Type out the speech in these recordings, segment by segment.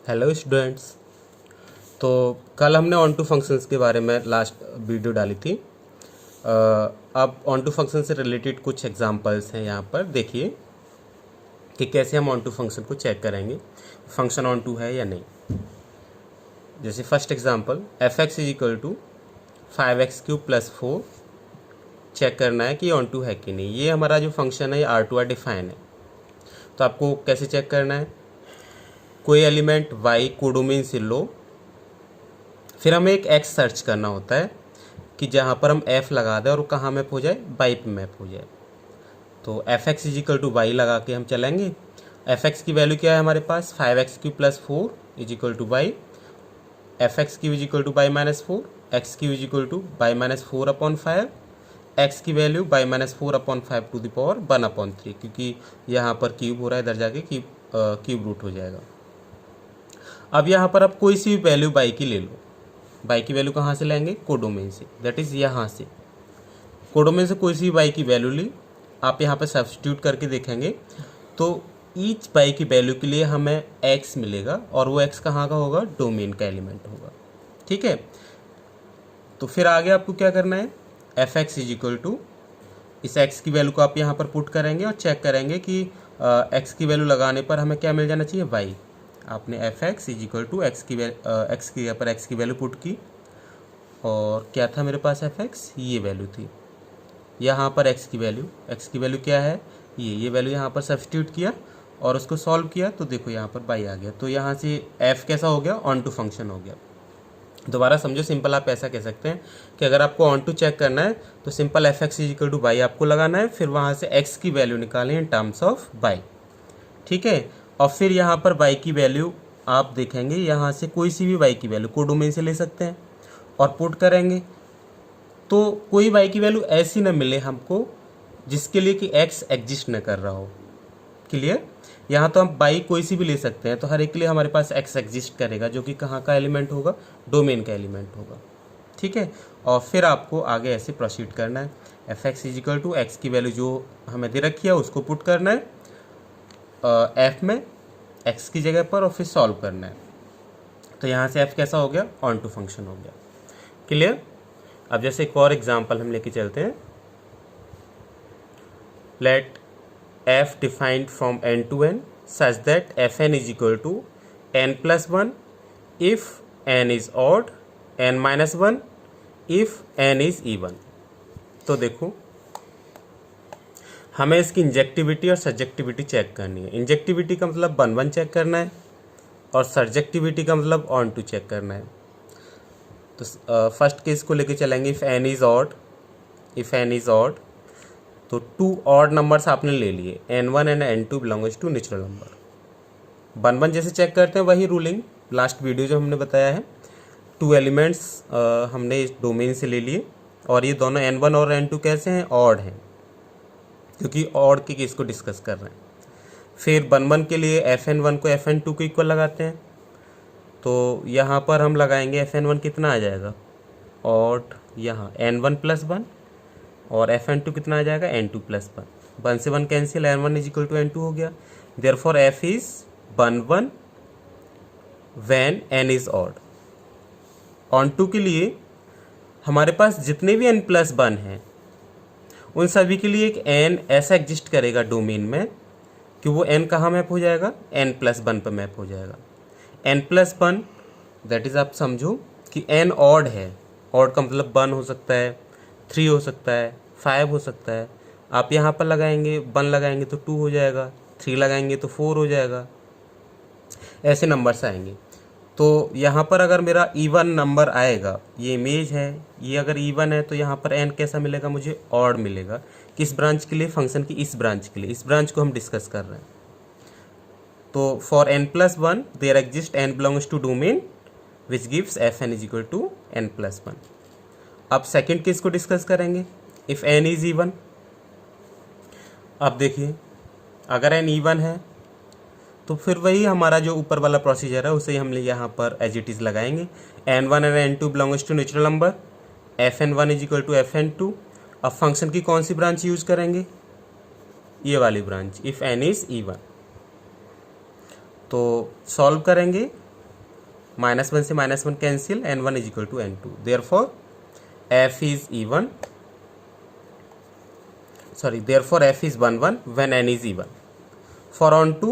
Hello students. तो कल हमने ऑन टू फंक्शंस के बारे में लास्ट वीडियो डाली थी। अब ऑन टू फंक्शन से रिलेटेड कुछ एग्जांपल्स हैं यहाँ पर। देखिए कि कैसे हम ऑन टू फंक्शन को चेक करेंगे फंक्शन ऑन टू है या नहीं। जैसे first example f x is equal to 5x³ + 4 check करना है कि ऑन टू है कि नहीं। ये हमारा जो फंक्शन है ये R2 डिफाइन है। तो आपको कैसे चेक करना है, कोई एलिमेंट y कोडोमेन से लो, फिर हमें एक x सर्च करना होता है कि जहाँ पर हम f लगा दें और वो कहाँ मैप हो जाए, y पे मैप हो जाए। तो F x is equal to Y लगा के हम चलेंगे। एफ एक्स की वैल्यू क्या है हमारे पास, 5x³ + 4 is equal to y, F X की is equal to y - 4, X की is equal to y - 4/5, X की value y - 4/5 to the power 1/3, क्योंकि यहाँ पर क्यूब हो रहा है, इधर जाके क्यूब रूट हो जाएगा। अब यहाँ पर आप कोई सी भी वैल्यू बाई की ले लो। बाई की वैल्यू कहाँ से लेंगे, कोडोमेन से, दैट इज़ यहाँ से। कोडोमेन से कोई सी भी बाई की वैल्यू ली, आप यहाँ पर सब्स्टिट्यूट करके देखेंगे तो ईच बाई की वैल्यू के लिए हमें x मिलेगा और वो x कहाँ का होगा, डोमेन का एलिमेंट होगा। ठीक है, तो फिर आगे आपको क्या करना है, F x is equal to इस x की वैल्यू को आप यहाँ पर पुट करेंगे और चेक करेंगे कि x की वैल्यू लगाने पर हमें क्या मिल जाना चाहिए, y। आपने F x is equal to X की पर x की वैल्यू पुट की और क्या था मेरे पास, एफ एक्स ये वैल्यू थी। यहाँ पर x की वैल्यू क्या है, ये वैल्यू यहाँ पर सब्स्टिट्यूट किया और उसको सॉल्व किया तो देखो यहाँ पर y आ गया। तो यहाँ से f कैसा हो गया, ऑन टू फंक्शन हो गया। दोबारा समझो, सिंपल आप ऐसा कह सकते हैं कि अगर आपको ऑन टू चेक करना है तो simple F x is equal to Y आपको लगाना है, फिर वहाँ से x की वैल्यू निकालें इन टर्म्स ऑफ y। ठीक है, और फिर यहाँ पर y की वैल्यू आप देखेंगे, यहाँ से कोई सी भी y की वैल्यू कोडोमेन से ले सकते हैं और पुट करेंगे तो कोई y की वैल्यू ऐसी ना मिले हमको जिसके लिए कि x एग्जिस्ट न कर रहा हो। क्लियर, यहाँ तो हम y कोई सी भी ले सकते हैं, तो हर एक के लिए हमारे पास x एग्जिस्ट करेगा जो कि कहाँ का एलिमेंट होगा, डोमेन का एलिमेंट होगा। ठीक है, और फिर आपको आगे ऐसे प्रोसीड करना है। F x is equal to X की वैल्यू जो हमें दे रखी है उसको पुट करना है f में x की जगह पर और फिर सॉल्व करना है। तो यहाँ से f कैसा हो गया, ऑन टू फंक्शन हो गया। क्लियर, अब जैसे एक और एग्जांपल हम लेके चलते हैं। Let f defined from n to n such that fn is equal to n + 1 if n is odd, n - 1 if n is even। तो देखो हमें इसकी इंजेक्टिविटी और सब्जेक्टिविटी चेक करनी है। इंजेक्टिविटी का मतलब 1 चेक करना है और सब्जेक्टिविटी का मतलब ऑन टू चेक करना है। तो फर्स्ट केस को लेके चलेंगे, इफ़ n इज़ ऑड, तो 2 ऑड नंबर्स आपने ले लिए, n1 and n2 belongs to natural number. 1 जैसे चेक करते हैं वही रूलिंग लास्ट वीडियो जो हमने बताया है। 2 एलिमेंट्स हमने इस डोमेन से ले लिए और ये दोनों n1 और n2 कैसे हैं, ऑड हैं, क्योंकि ऑड के केस को डिस्कस कर रहे हैं। फिर 1 के लिए fn1 को fn2 को इक्वल लगाते हैं, तो यहाँ पर हम लगाएंगे fn1 कितना आ जाएगा, ऑड, यहाँ n1 + 1 और fn2 कितना आ जाएगा, n2 + 1। 1 से 1 cancel, n1 is equal to n2 हो गया। Therefore f is 1 when n is odd. Onto टू के लिए हमारे पास जितने भी n + 1 हैं उन सभी के लिए एक n ऐसा एग्जिस्ट करेगा डोमेन में कि वो n कहाँ मैप हो जाएगा, n + 1 पर मैप हो जाएगा। n + 1 दैट इज़, आप समझो कि n ऑड है, ऑड का मतलब 1 हो सकता है, 3 हो सकता है, 5 हो सकता है। आप यहाँ पर लगाएंगे, 1 लगाएंगे तो 2 हो जाएगा, 3 लगाएंगे तो 4 हो जाएगा, ऐसे नंबर्स आएंगे। तो यहाँ पर अगर मेरा इवन नंबर आएगा, ये इमेज है, ये अगर इवन है तो यहाँ पर n कैसा मिलेगा, मुझे ऑड मिलेगा। किस ब्रांच के लिए, फंक्शन की इस ब्रांच के लिए, इस ब्रांच को हम डिस्कस कर रहे हैं। तो for n + 1 there exist n belongs to domain which gives fn is equal to n + 1। अब सेकेंड केस को डिस्कस करेंगे, इफ़ n इज़ इवन। अब देखिए अगर n इवन है तो फिर वही हमारा जो ऊपर वाला प्रोसीजर है उसे हम यहाँ पर एज इट इज़ लगाएंगे। n1 and n2 belongs to natural number, fn1 is equal to fn2। अब फंक्शन की कौन सी ब्रांच यूज़ करेंगे, ये वाली branch, if n is even. तो सॉल्व करेंगे -1 से -1 cancel, n1 is equal to n2, therefore f is even, sorry, therefore f is 1 1 when n is even. For onto,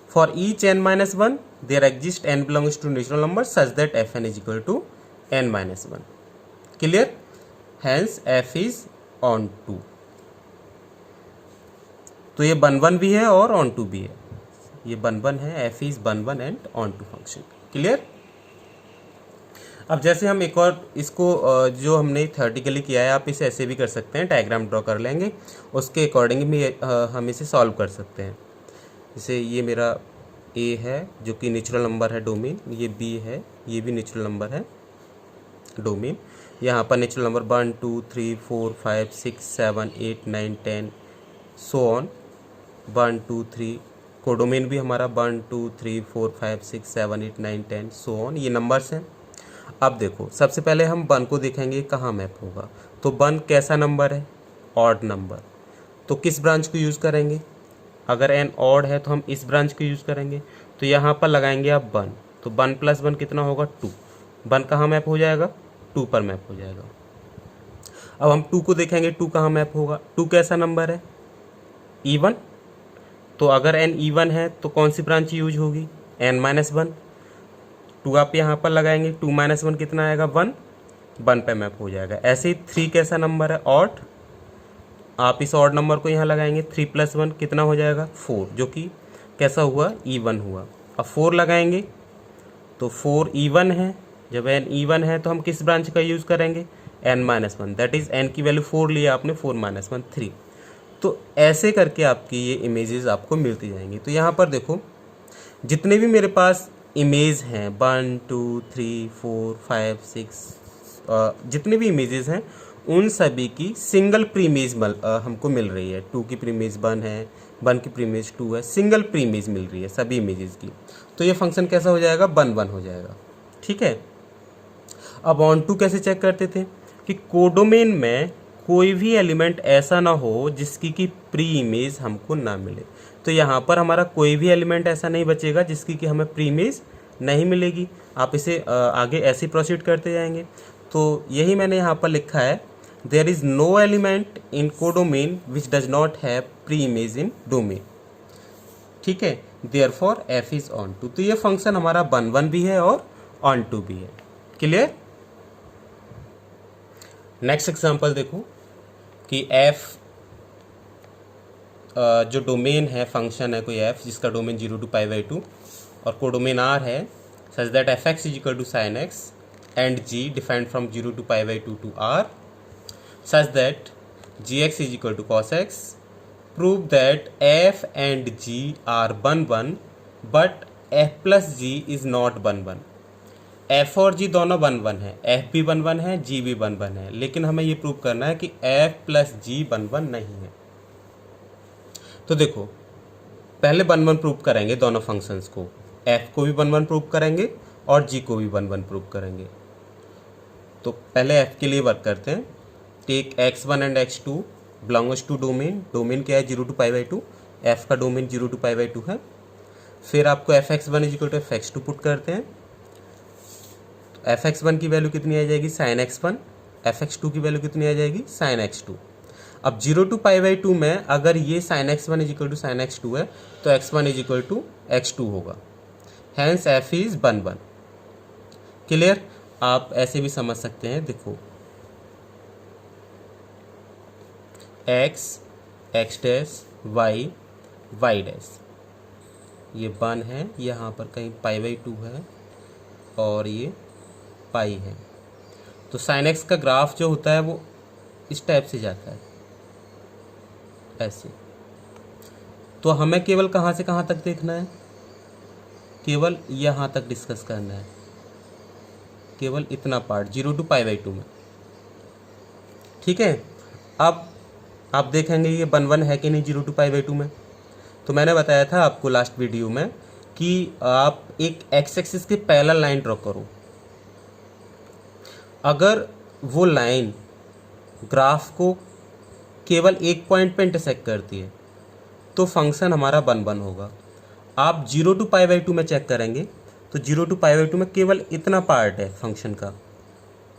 for each n minus 1 there exists n belongs to natural number such that fn is equal to n minus 1. Clear? Hence f is onto. तो ये 1 1 भी है और onto भी है, ये 1 1 है, f is 1 1 and onto function. Clear? अब जैसे हम एक और इसको जो हमने थ्योरेटिकली किया है, आप इसे ऐसे भी कर सकते हैं, डायग्राम ड्रॉ कर लेंगे, उसके अकॉर्डिंग भी हम इसे सॉल्व कर सकते हैं। जैसे ये मेरा a है जो कि नेचुरल नंबर है डोमेन, ये b है, ये भी नेचुरल नंबर है डोमेन, यहाँ पर natural number 1 2 3 4 5 6 7 8 9 10 so on, 1 2 3, codomain भी हमारा 1 2 3 4 5 6 7 8 9 10 सो ऑन, ये नंबर्स हैं। अब देखो, सबसे पहले हम 1 को देखेंगे कहाँ मैप होगा। तो 1 कैसा नंबर है? Odd number. तो किस ब्रांच को यूज़ करेंगे? अगर n ऑड है तो हम इस ब्रांच को यूज़ करेंगे। तो यहाँ पर लगाएंगे आप 1, तो 1 + 1 कितना होगा? 2। 1 कहाँ मैप हो जाएगा? 2 पर मैप हो जाएगा। अब हम 2 को देखेंगे, 2 कहाँ मैप होगा? 2 कैसा नंबर है? इवन। तो अगर n इवन है तो कौन सी ब्रांच यूज होगी? n-1। 2 आप यहाँ पर लगाएंगे, 2 - 1 कितना आएगा? 1, 1 पे मैप हो जाएगा। ऐसे ही 3 कैसा नंबर है? ऑड। आप इस ऑड नंबर को यहाँ लगाएंगे, 3 + 1 कितना हो जाएगा? 4, जो कि कैसा हुआ? इवन हुआ। अब 4 लगाएंगे तो 4 इवन है, जब n इवन है तो हम किस ब्रांच का यूज़ करेंगे? n-1, दैट इज़ n की वैल्यू 4 लिया आपने, 4 - 1 3। तो ऐसे करके आपकी ये इमेजेस आपको मिलती जाएंगी। तो यहाँ पर देखो, जितने भी मेरे पास इमेज हैं 1 2 3 4 5 6, जितने भी इमेजेस हैं उन सभी की सिंगल प्रीमेज हमको मिल रही है। 2 की प्रीमेज 1 है, 1 की प्रीमेज 2 है, सिंगल प्रीमेज मिल रही है सभी इमेजेस की। तो ये फंक्शन कैसा हो जाएगा? 1 1 हो जाएगा। ठीक है। अब ऑन टू कैसे चेक करते थे कि कोडोमेन में कोई भी एलिमेंट ऐसा ना हो जिसकी कि प्री इमेज हमको ना मिले। तो यहाँ पर हमारा कोई भी एलिमेंट ऐसा नहीं बचेगा जिसकी कि हमें प्री इमेज नहीं मिलेगी। आप इसे आगे ऐसे प्रोसीड करते जाएंगे। तो यही मैंने यहाँ पर लिखा है, there is no element in codomain which does not have pre image in domain. ठीक है, देयरफॉर f इज ऑन टू। तो ये फंक्शन हमारा 1 1 भी है और ऑन टू भी है। क्लियर? नेक्स्ट एग्जांपल देखो कि f जो डोमेन है, फंक्शन है कोई f जिसका डोमेन 0 to π/2 और कोडोमेन r है, such that f(x) is equal to sin x and g defined from 0 to π/2 to r, such that gx is equal to cos x। Prove that f and g are 1 1 but f plus g is not 1 1। f और g दोनों 1 1 है, f भी 1 1 है, g भी 1 1 है, लेकिन हमें ये प्रूव करना है कि f प्लस g 1 1 नहीं है। तो देखो, पहले 1 1 प्रूव करेंगे दोनों फंक्शंस को, f को भी 1 1 प्रूव करेंगे और g को भी 1 1 प्रूव करेंगे। तो पहले f के लिए वर्क करते हैं। Take x1 and x2 belongs to domain. Domain क्या है? 0 to π/2। f का डोमेन 0 to π/2 है। फिर आपको fx1 is equal to fx2 put करते हैं। तो fx1 की वैल्यू कितनी आ जाएगी? sin x1। fx2 की वैल्यू कितनी आ जाएगी? sin x2। अब 0 to π/2 में अगर ये sin x1 is equal to sin x2 है तो x1 is equal to x2 होगा। Hence f is 1 1। क्लियर? आप ऐसे भी समझ सकते हैं। देखो, x x dash y y dash, ये 1 है, यहाँ पर कहीं π/2 है और ये पाई है। तो sin x का ग्राफ जो होता है वो इस टाइप से जाता है, ऐसे। तो हमें केवल कहाँ से कहाँ तक देखना है? केवल यहाँ तक डिस्कस करना है, केवल इतना पार्ट 0 to π/2 में। ठीक है। अब आप देखेंगे ये 1 1 है कि नहीं 0 to π/2 में। तो मैंने बताया था आपको लास्ट वीडियो में कि आप एक एक्स एक्सिस के पैरेलल लाइन ड्रॉ करो। अगर वो लाइन ग्राफ को केवल एक पॉइंट पे इंटरसेक्ट करती है तो फंक्शन हमारा 1 1 होगा। आप 0 to π/2 में चेक करेंगे तो 0 to π/2 में केवल इतना पार्ट है फंक्शन का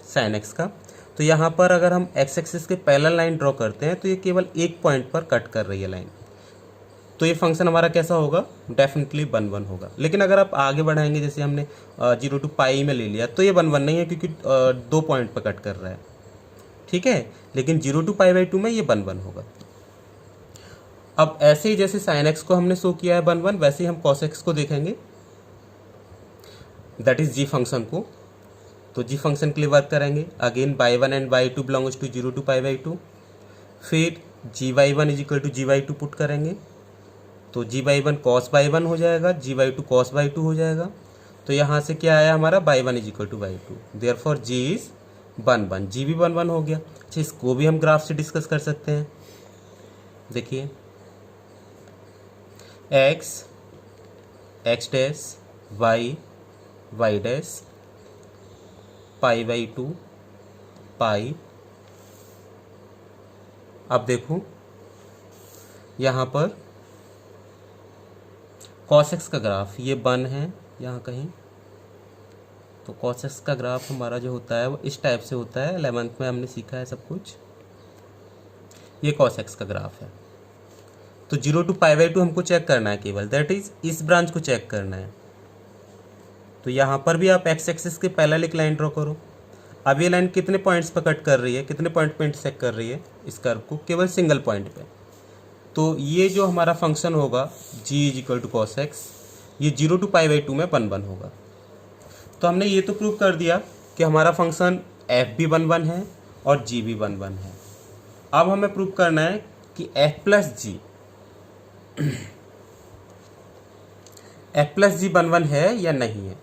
साइन एक्स का। तो यहाँ पर अगर हम एक्स एक्सिस के पैरेलल लाइन ड्रॉ करते हैं तो ये केवल एक पॉइंट पर कट कर रही है लाइन, तो ये फंक्शन हमारा कैसा होगा, डेफिनेटली 1 1 होगा। लेकिन अगर आप आगे बढ़ाएंगे, जैसे हमने 0 to π में ले लिया, तो ये 1 1 नहीं है क्योंकि 2 पॉइंट पर कट कर रहा है, ठीक है। लेकिन 0 to π/2 में ये 1 1 होगा। अब ऐसे ही जैसे साइन एक्स को हमने शो किया है 1 1, वैसे ही हम कॉस एक्स को देखेंगे, दैट इज जी फंक्शन को। तो जी फंक्शन के लिए वर्क करेंगे, again y1 and y2 belongs to 0 to π/2। फिर gy1 is equal to gy2 put करेंगे, तो gy1 cos y1 हो जाएगा, gy2 cos y2 हो जाएगा। तो यहाँ से क्या आया हमारा y1 is equal to y2, therefore g is 1 1, g भी 1 1 हो गया। अच्छा, इसको भी हम ग्राफ से डिस्कस कर सकते हैं। देखिए x x dash y y dash π/2 pi. अब देखो यहाँ पर cos x का ग्राफ ये 1 है यहाँ कहीं, तो cos x का ग्राफ हमारा जो होता है वो इस टाइप से होता है, 11th में हमने सीखा है सब कुछ। ये cos x का ग्राफ है। तो 0 to π/2 हमको चेक करना है केवल, दैट इज इस ब्रांच को चेक करना है। तो यहाँ पर भी आप एक्स एक्सिस के पैरेलल एक लाइन ड्रॉ करो। अब ये लाइन कितने पॉइंट्स पर कट कर रही है, कितने पॉइंट पे इंटरसेक्ट कर रही है इस कर्व को, केवल सिंगल पॉइंट पे। तो ये जो हमारा फंक्शन होगा g is equal to cos X, ये 0 to π/2 में 1 1 होगा। तो हमने ये तो प्रूव कर दिया कि हमारा फंक्शन f भी 1 1 है और g भी 1 1 है। अब हमें प्रूव करना है कि f प्लस जी 1 1 है या नहीं है।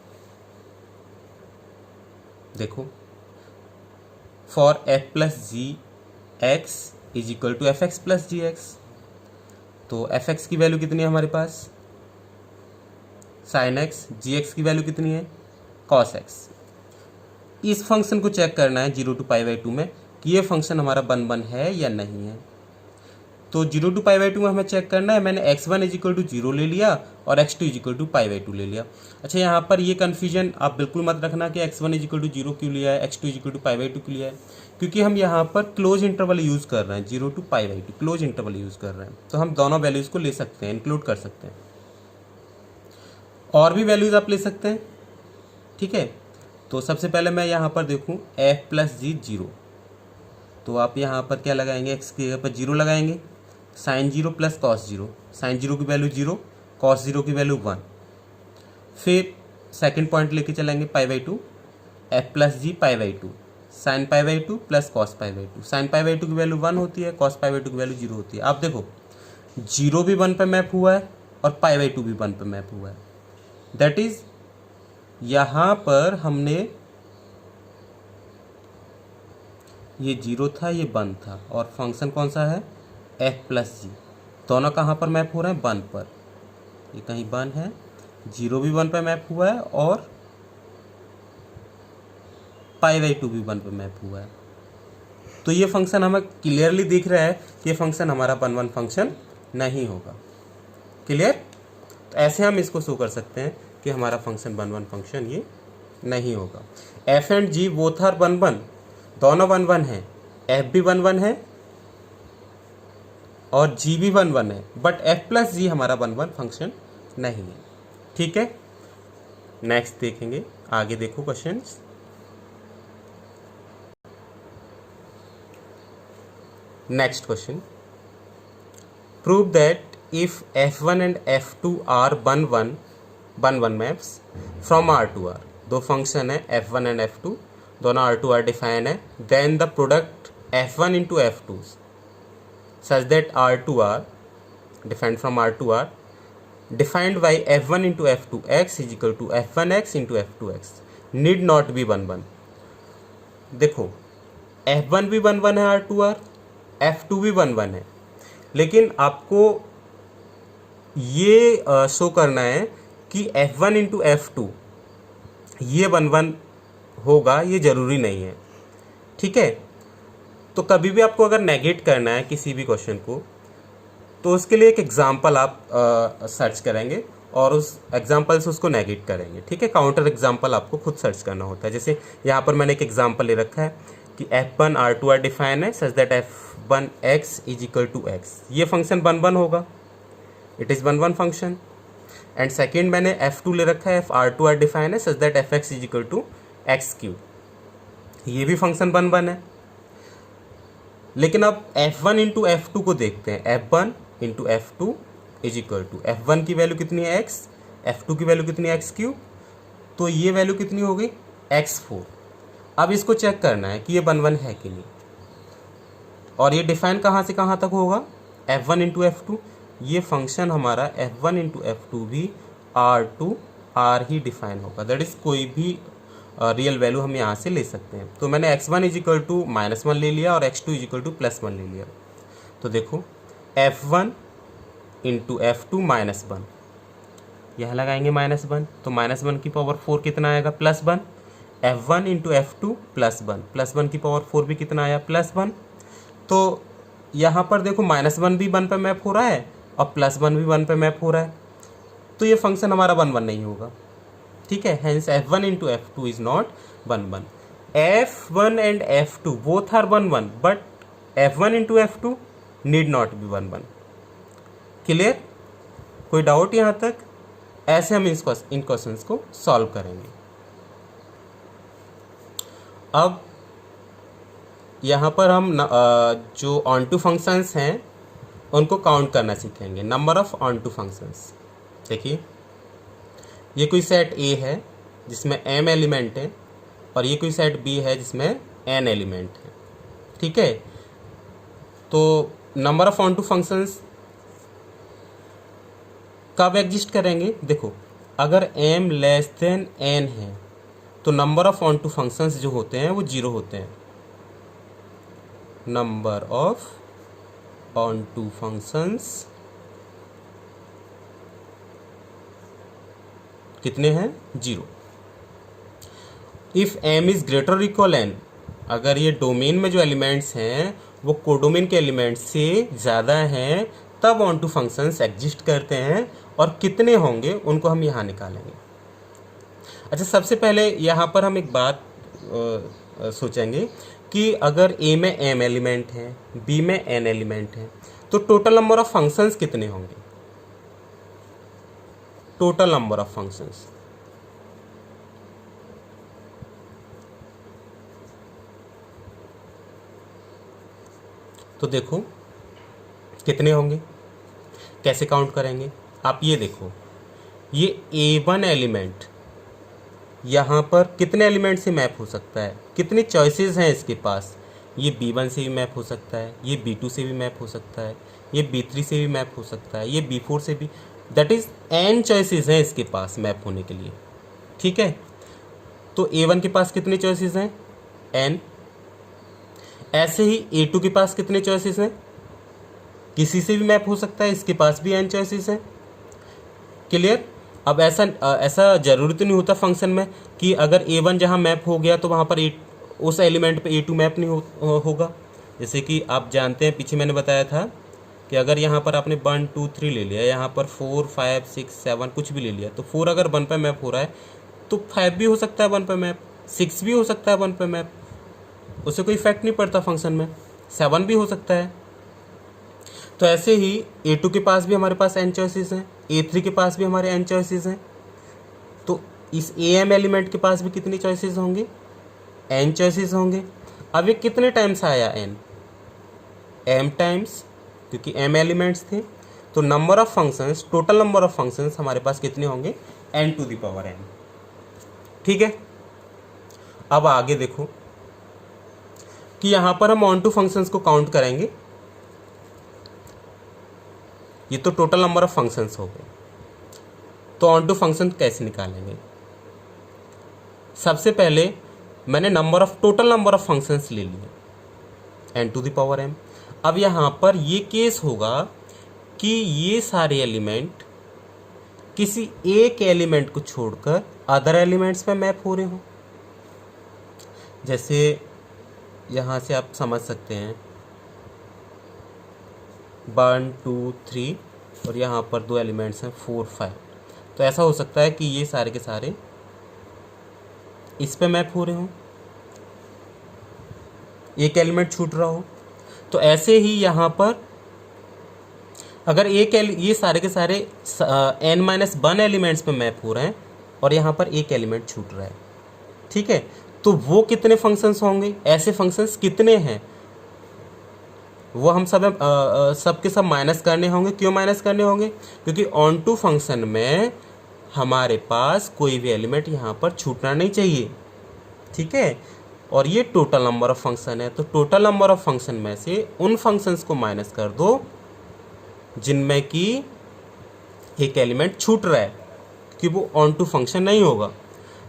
देखो, for f plus G X is equal to F X plus G X. तो एफ एक्स की वैल्यू कितनी है हमारे पास, साइन एक्स, जी एक्स की वैल्यू कितनी है, कॉस एक्स। इस फंक्शन को चेक करना है 0 to π/2 में कि ये फंक्शन हमारा 1 1 है या नहीं है। तो 0 to π/2 में हमें चेक करना है, मैंने x1 इज इक्वल टू 0 ले लिया और x2 इज इक्वल टू π/2 ले लिया। अच्छा, यहाँ पर ये कन्फ्यूजन आप बिल्कुल मत रखना कि x1 इज इक्वल टू 0 क्यों लिया है, x2 इज इक्वल टू π/2 क्यों लिया है, क्योंकि हम यहाँ पर क्लोज इंटरवल यूज़ कर रहे हैं, 0 to π/2 क्लोज इंटरवल यूज़ कर रहे हैं। तो हम दोनों वैल्यूज़ को ले सकते हैं, इंक्लूड कर सकते हैं, और भी वैल्यूज़ आप ले सकते हैं, ठीक है। तो सबसे पहले मैं यहाँ पर देखूँ f प्लस जी 0, तो आप यहाँ पर क्या लगाएंगे, x की जगह पर 0 लगाएंगे, साइन 0 प्लस कॉस 0, साइन 0 की वैल्यू 0, कॉस 0 की वैल्यू 1। फिर सेकंड पॉइंट लेके चलेंगे π/2, f प्लस जी π/2, साइन π/2 प्लस कॉस π/2, साइन π/2 की वैल्यू 1 होती है, कॉस π/2 की वैल्यू 0 होती है। आप देखो 0 भी 1 पे मैप हुआ है और π/2 भी 1 पे मैप हुआ है, दैट इज यहाँ पर हमने ये 0 था, ये 1 था, और फंक्शन कौन सा है, f प्लस जी। दोनों कहाँ पर मैप हो रहे हैं, 1 पर। ये कहीं 1 है, 0 भी 1 पर मैप हुआ है और π/2 भी 1 पर मैप हुआ है। तो ये फंक्शन हमें क्लियरली दिख रहा है कि ये फंक्शन हमारा 1 1 फंक्शन नहीं होगा। क्लियर। तो ऐसे हम इसको शो कर सकते हैं कि हमारा फंक्शन 1 1 फंक्शन ये नहीं होगा। f and g both are 1 1, दोनों 1 1 हैं, f भी 1 1 है और g भी 1 1 है, बट f प्लस जी हमारा 1 1 फंक्शन नहीं है, ठीक है। नेक्स्ट देखेंगे, आगे देखो questions. Next question, prove that if f1 and f2 are 1 1 maps from r to r। दो फंक्शन है f1 एंड f2, दोनों r to r डिफाइन है, then the product f1 into f2 such that r to r defined from r to r defined by f1 into f2 x is equal to f1x into f2x need not be 1 1। देखो f1 भी 1 1 है r to r, f2 भी 1 1 है, लेकिन आपको ये show करना है कि f1 इंटू f2 ये 1 1 होगा, ये ज़रूरी नहीं है, ठीक है। तो कभी भी आपको अगर नेगेट करना है किसी भी क्वेश्चन को, तो उसके लिए एक एग्जाम्पल आप सर्च करेंगे और उस एग्जाम्पल से उसको नेगेट करेंगे। ठीक है, काउंटर एग्जाम्पल आपको खुद सर्च करना होता है। जैसे यहाँ पर मैंने एक एग्जाम्पल ले रखा है कि F1 R2 R डिफाइन है such that F1 x is equal to x। ये फंक्शन 1 1 होगा, it is 1 1 function. And second मैंने F2 ले रखा है, R2 R डिफाइन है such that Fx is equal to x cube. ये भी फंक्शन 1 1 है। लेकिन अब F1 इंटू F2 को देखते हैं। F1 into F2 is equal to F1 की वैल्यू कितनी है x, F2 की वैल्यू कितनी है एक्स क्यूब, तो ये वैल्यू कितनी हो गई x4। अब इसको चेक करना है कि ये 1 1 है कि नहीं, और ये डिफाइन कहाँ से कहाँ तक होगा, F1 इंटू F2। ये फंक्शन हमारा F1 इंटू F2 भी R2 R ही डिफाइन होगा, दैट इज़ कोई भी रियल वैल्यू हम यहाँ से ले सकते हैं। तो मैंने x1 इज इक्वल टू -1 ले लिया और x2 इज इक्वल टू +1 ले लिया। तो देखो F1 इंटू F2 -1, यहाँ लगाएंगे -1, तो -1 की पावर 4 कितना आएगा, +1। F1 इंटू F2 +1, +1 की पावर 4 भी कितना आया, +1। तो यहाँ पर देखो -1 भी 1 पे मैप हो रहा है और +1 भी 1 पे मैप हो रहा है, तो ये फंक्शन हमारा 1 1 नहीं होगा। ठीक है, hence F1 into F2 is not 1 1। F1 and F2 both are 1 1, but F1 into F2 need not be 1 1। Clear, कोई डाउट यहाँ तक? ऐसे हम इन क्वेश्चंस को सॉल्व करेंगे। अब यहाँ पर हम जो ऑन टू फंक्शंस हैं उनको काउंट करना सीखेंगे। Number of onto functions. देखिए, ये कोई सेट A है जिसमें m एलिमेंट है, और ये कोई सेट B है जिसमें n एलिमेंट है। ठीक है, तो number of onto functions कब एग्जिस्ट करेंगे? देखो, अगर m लेस देन n है तो number of onto functions जो होते हैं वो 0 होते हैं। Number of onto functions कितने हैं? 0। If m is greater equal n, अगर ये डोमेन में जो एलिमेंट्स हैं वो कोडोमेन के एलिमेंट्स से ज़्यादा हैं, तब ऑन टू फंक्शंस एग्जिस्ट करते हैं, और कितने होंगे उनको हम यहाँ निकालेंगे। अच्छा, सबसे पहले यहाँ पर हम एक बात सोचेंगे कि अगर A में m एलिमेंट है, B में n एलिमेंट है, तो टोटल नंबर ऑफ फंक्शंस कितने होंगे? टोटल नंबर ऑफ फंक्शंस, तो देखो कितने होंगे, कैसे काउंट करेंगे? आप ये देखो, ये A1 एलिमेंट यहाँ पर कितने एलिमेंट से मैप हो सकता है, कितनी चॉइसेस हैं इसके पास। ये B1 से भी मैप हो सकता है, ये B2 से भी मैप हो सकता है, ये B3 से भी मैप हो सकता है, ये B4 से भी, दैट इज़ n चॉइसेस हैं इसके पास मैप होने के लिए। ठीक है, तो A1 के पास कितने चॉइसेस हैं? n। ऐसे ही A2 के पास कितने चॉइसेस हैं? किसी से भी मैप हो सकता है, इसके पास भी n चॉइसेस हैं। क्लियर? अब ऐसा ज़रूरी तो नहीं होता फंक्शन में कि अगर A1 जहाँ मैप हो गया तो वहाँ पर उस एलिमेंट पे A2 मैप नहीं होगा। जैसे कि आप जानते हैं, पीछे मैंने बताया था कि अगर यहाँ पर आपने 1 2 3 ले लिया, यहाँ पर 4 5 6 7 कुछ भी ले लिया, तो 4 अगर 1 पे मैप हो रहा है तो 5 भी हो सकता है 1 पे मैप, 6 भी हो सकता है 1 पे मैप, उससे कोई इफेक्ट नहीं पड़ता फंक्शन में, 7 भी हो सकता है। तो ऐसे ही A2 के पास भी हमारे पास n चॉइसेस हैं, A3 के पास भी हमारे n चॉइसेस हैं, तो इस AM एलिमेंट के पास भी कितनी चॉइसेस होंगे? n चॉइसेस होंगे। अब ये कितने टाइम्स आया n? m टाइम्स, क्योंकि m एलिमेंट्स थे। तो number of functions, total number of functions हमारे पास कितने होंगे? n to the power n। ठीक है, अब आगे देखो कि यहाँ पर हम ऑन टू फंक्शंस को काउंट करेंगे। ये तो टोटल नंबर ऑफ फंक्शंस हो गए, तो ऑन टू फंक्शन कैसे निकालेंगे? सबसे पहले मैंने टोटल नंबर ऑफ फंक्शंस ले लिए n to the power m। अब यहाँ पर ये केस होगा कि ये सारे एलिमेंट किसी एक एलिमेंट को छोड़कर अदर एलिमेंट्स पे मैप हो रहे हो। जैसे यहाँ से आप समझ सकते हैं 1 2 3, और यहाँ पर 2 एलिमेंट्स हैं 4 5, तो ऐसा हो सकता है कि ये सारे के सारे इस पे मैप हो रहे हो, एक एलिमेंट छूट रहा हो। तो ऐसे ही यहाँ पर अगर ये सारे के सारे n-1 एलिमेंट्स पे मैप हो रहे हैं और यहाँ पर एक एलिमेंट छूट रहा है, ठीक है, तो वो कितने फंक्शंस होंगे, ऐसे फंक्शंस कितने हैं, वो हम सब के सब माइनस करने होंगे। क्यों माइनस करने होंगे? क्योंकि ऑन टू फंक्शन में हमारे पास कोई भी एलिमेंट यहाँ पर छूटना नहीं चाहिए, ठीक है। और ये टोटल नंबर ऑफ फंक्शन है, तो टोटल नंबर ऑफ फंक्शन में से उन फंक्शंस को माइनस कर दो जिनमें कि एक एलिमेंट छूट रहा है, कि वो ऑन टू फंक्शन नहीं होगा।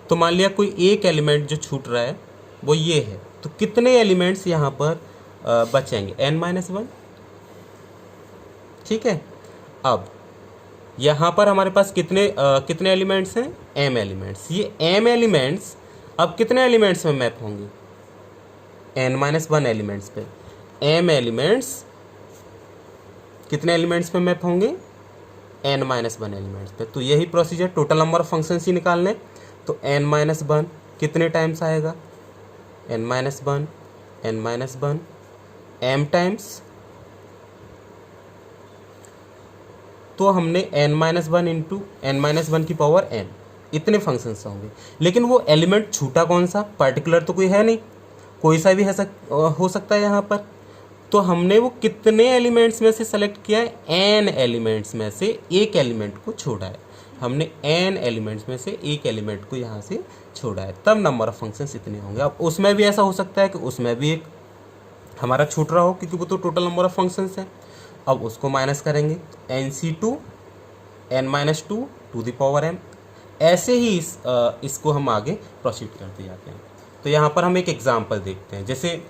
तो मान लिया कोई एक एलिमेंट जो छूट रहा है वो ये है, तो कितने एलिमेंट्स यहाँ पर बचेंगे? n-1, ठीक है। अब यहाँ पर हमारे पास कितने एलिमेंट्स हैं? m elements. ये m एलिमेंट्स अब कितने एलिमेंट्स में मैप होंगे? n-1 एलिमेंट्स पे। m एलिमेंट्स कितने एलिमेंट्स पे मैप होंगे? n-1 एलिमेंट्स पे। तो यही procedure, total number of functions ही निकालने। तो n-1 कितने टाइम्स आएगा? n-1 n-1 m times. तो हमने n-1 इंटू n-1 की पावर n, इतने फंक्शंस होंगे। लेकिन वो एलिमेंट छूटा कौन सा? पर्टिकुलर तो कोई है नहीं, कोई सा भी हो सकता है यहाँ पर। तो हमने वो कितने एलिमेंट्स में से सेलेक्ट किया है? n एलिमेंट्स में से एक एलिमेंट को छोड़ा है। हमने n एलिमेंट्स में से एक एलिमेंट को यहाँ से छोड़ा है, तब नंबर ऑफ फंक्शंस इतने होंगे। अब उसमें भी ऐसा हो सकता है कि उसमें भी एक हमारा छूट रहा हो, क्योंकि वो तो टोटल नंबर ऑफ फंक्शंस है। अब उसको माइनस करेंगे, nc2 n-2 to the power m। ऐसे ही इसको हम आगे प्रोसीड करते जाते हैं। तो यहाँ पर हम एक एग्जाम्पल देखते हैं। जैसे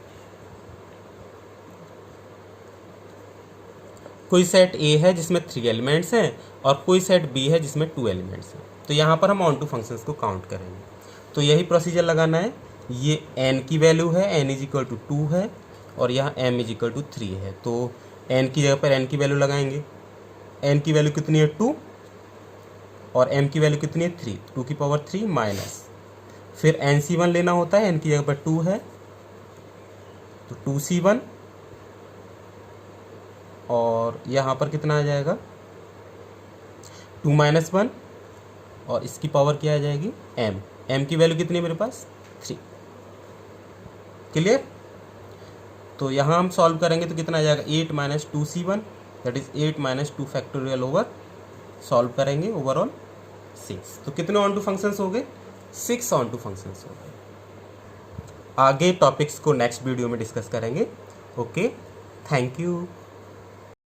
कोई सेट A है जिसमें 3 एलिमेंट्स हैं और कोई सेट B है जिसमें 2 एलिमेंट्स हैं। तो यहाँ पर हम ऑन टू फंक्शंस को काउंट करेंगे। तो यही प्रोसीजर लगाना है। ये n की वैल्यू है, n = 2 है और यहाँ m = 3 है। तो n की जगह पर n की वैल्यू लगाएंगे। n की वैल्यू कितनी है? 2 और m की वैल्यू कितनी है? 3, 2 की पावर 3 माइनस, फिर nc1 लेना होता है, n की जगह पर 2 है तो 2c1 और यहाँ पर कितना आ जाएगा? 2 - 1 और इसकी पावर क्या आ जाएगी? m की वैल्यू कितनी है मेरे पास? 3। क्लियर? तो यहाँ हम सॉल्व करेंगे तो कितना आ जाएगा? 8 - 2c1 that is 8 - 2 factorial over, solve करेंगे ओवरऑल 6। तो कितने ऑन टू फंक्शंस हो गए? 6 ऑन टू फंक्शंस हो गए। आगे टॉपिक्स को नेक्स्ट वीडियो में डिस्कस करेंगे। Okay, thank you.